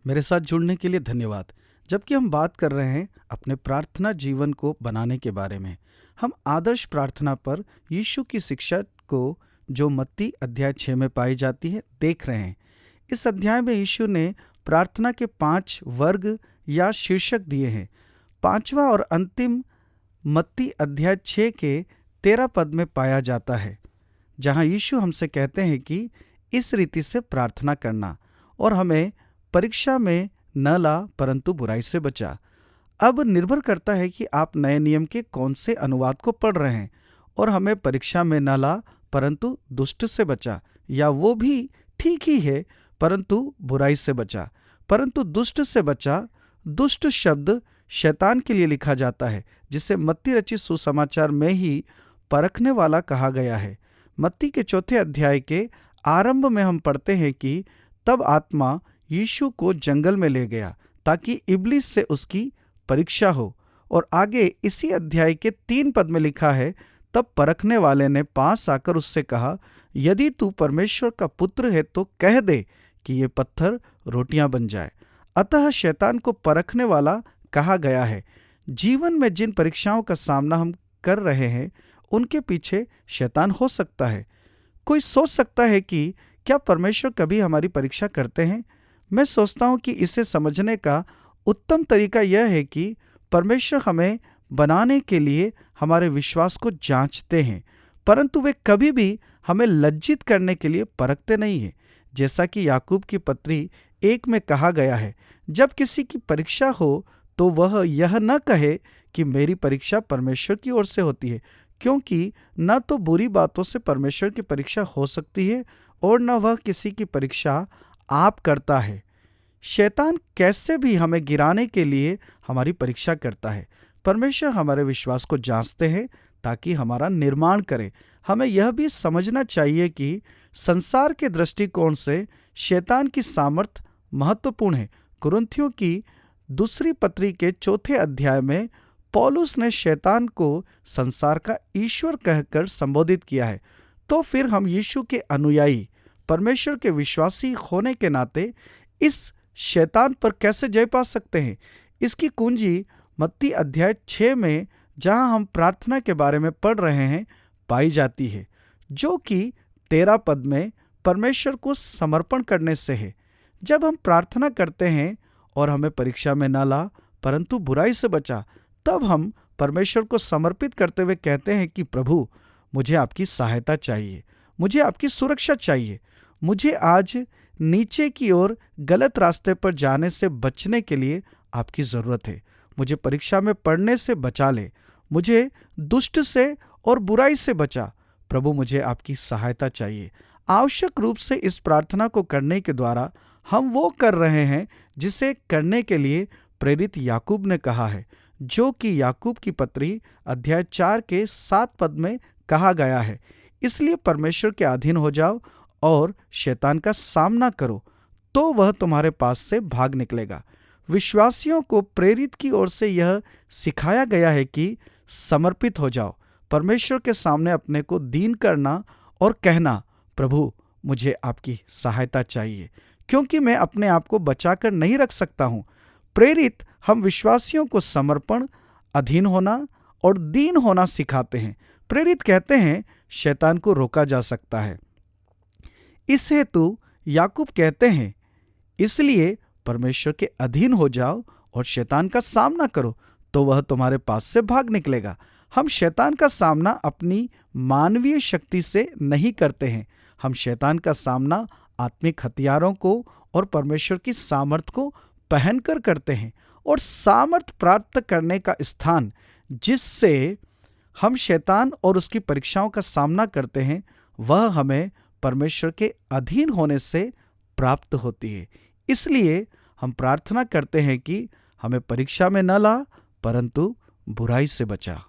मेरे साथ जुड़ने के लिए धन्यवाद। जबकि हम बात कर रहे हैं अपने प्रार्थना जीवन को बनाने के बारे में, हम आदर्श प्रार्थना पर यीशु की शिक्षा को जो मत्ती अध्याय 6 में पाई जाती है देख रहे हैं। इस अध्याय में यीशु ने प्रार्थना के 5 वर्ग या शीर्षक दिए हैं। 5वां और अंतिम मत्ती अध्याय 6 के 13 पद में पाया जाता है, जहां यीशु हमसे कहते हैं कि इस रीति से प्रार्थना करना और हमें परीक्षा में न ला परंतु बुराई से बचा। अब निर्भर करता है कि आप नए नियम के कौन से अनुवाद को पढ़ रहे हैं। और हमें परीक्षा में न ला परंतु दुष्ट से बचा, या वो भी ठीक ही है, परंतु बुराई से बचा। परंतु दुष्ट से बचा, दुष्ट शब्द शैतान के लिए लिखा जाता है, जिसे मत्ती रचित सुसमाचार में ही परखने वाला कहा गया है। मत्ती के 4 अध्याय के आरंभ में हम पढ़ते हैं कि तब आत्मा यीशु को जंगल में ले गया ताकि इब्लिस से उसकी परीक्षा हो। और आगे इसी अध्याय के 3 पद में लिखा है, तब परखने वाले ने पास आकर उससे कहा, यदि तू परमेश्वर का पुत्र है तो कह दे कि ये पत्थर रोटियां बन जाए। अतः शैतान को परखने वाला कहा गया है। जीवन में जिन परीक्षाओं का सामना हम कर रहे हैं उनके पीछे शैतान हो सकता है। कोई सोच सकता है कि क्या परमेश्वर कभी हमारी परीक्षा करते हैं? मैं सोचता हूं कि इसे समझने का उत्तम तरीका यह है कि परमेश्वर हमें बनाने के लिए हमारे विश्वास को जांचते हैं, परंतु वे कभी भी हमें लज्जित करने के लिए परखते नहीं हैं। जैसा कि याकूब की पत्री 1 में कहा गया है, जब किसी की परीक्षा हो तो वह यह न कहे कि मेरी परीक्षा परमेश्वर की ओर से होती है, क्योंकि न तो बुरी बातों से परमेश्वर की परीक्षा हो सकती है और न वह किसी की परीक्षा आप करता है। शैतान कैसे भी हमें गिराने के लिए हमारी परीक्षा करता है। परमेश्वर हमारे विश्वास को जांचते हैं ताकि हमारा निर्माण करें। हमें यह भी समझना चाहिए कि संसार के दृष्टिकोण से शैतान की सामर्थ महत्वपूर्ण है। कुरिन्थियों की दूसरी पत्री के 4 अध्याय में पौलुस ने शैतान को संसार का ईश्वर कहकर संबोधित किया है। तो फिर हम यीशु के अनुयायी, परमेश्वर के विश्वासी होने के नाते इस शैतान पर कैसे जय पा सकते हैं? इसकी कुंजी मत्ती अध्याय 6 में, जहां हम प्रार्थना के बारे में पढ़ रहे हैं, पाई जाती है, जो कि 13 पद में परमेश्वर को समर्पण करने से है। जब हम प्रार्थना करते हैं और हमें परीक्षा में न ला परंतु बुराई से बचा, तब हम परमेश्वर को समर्पित करते हुए कहते हैं कि प्रभु, मुझे आपकी सहायता चाहिए, मुझे आपकी सुरक्षा चाहिए। मुझे आज नीचे की ओर गलत रास्ते पर जाने से बचने के लिए आपकी ज़रूरत है। मुझे परीक्षा में पढ़ने से बचा ले, मुझे दुष्ट से और बुराई से बचा। प्रभु, मुझे आपकी सहायता चाहिए। आवश्यक रूप से इस प्रार्थना को करने के द्वारा हम वो कर रहे हैं जिसे करने के लिए प्रेरित याकूब ने कहा है, जो कि याकूब की पत्री अध्याय 4 के 7 पद में कहा गया है। इसलिए परमेश्वर के अधीन हो जाओ और शैतान का सामना करो, तो वह तुम्हारे पास से भाग निकलेगा। विश्वासियों को प्रेरित की ओर से यह सिखाया गया है कि समर्पित हो जाओ, परमेश्वर के सामने अपने को दीन करना और कहना, प्रभु, मुझे आपकी सहायता चाहिए, क्योंकि मैं अपने आप को बचाकर नहीं रख सकता हूं। प्रेरित हम विश्वासियों को समर्पण, अधीन होना और दीन होना सिखाते हैं। प्रेरित कहते हैं शैतान को रोका जा सकता है। इस हेतु याकूब कहते हैं, इसलिए परमेश्वर के अधीन हो जाओ और शैतान का सामना करो, तो वह तुम्हारे पास से भाग निकलेगा। हम शैतान का सामना अपनी मानवीय शक्ति से नहीं करते हैं। हम शैतान का सामना आत्मिक हथियारों को और परमेश्वर की सामर्थ को पहनकर करते हैं। और सामर्थ प्राप्त करने का स्थान जिससे हम शैतान और उसकी परीक्षाओं का सामना करते हैं, वह हमें परमेश्वर के अधीन होने से प्राप्त होती है। इसलिए हम प्रार्थना करते हैं कि हमें परीक्षा में न ला परंतु बुराई से बचा।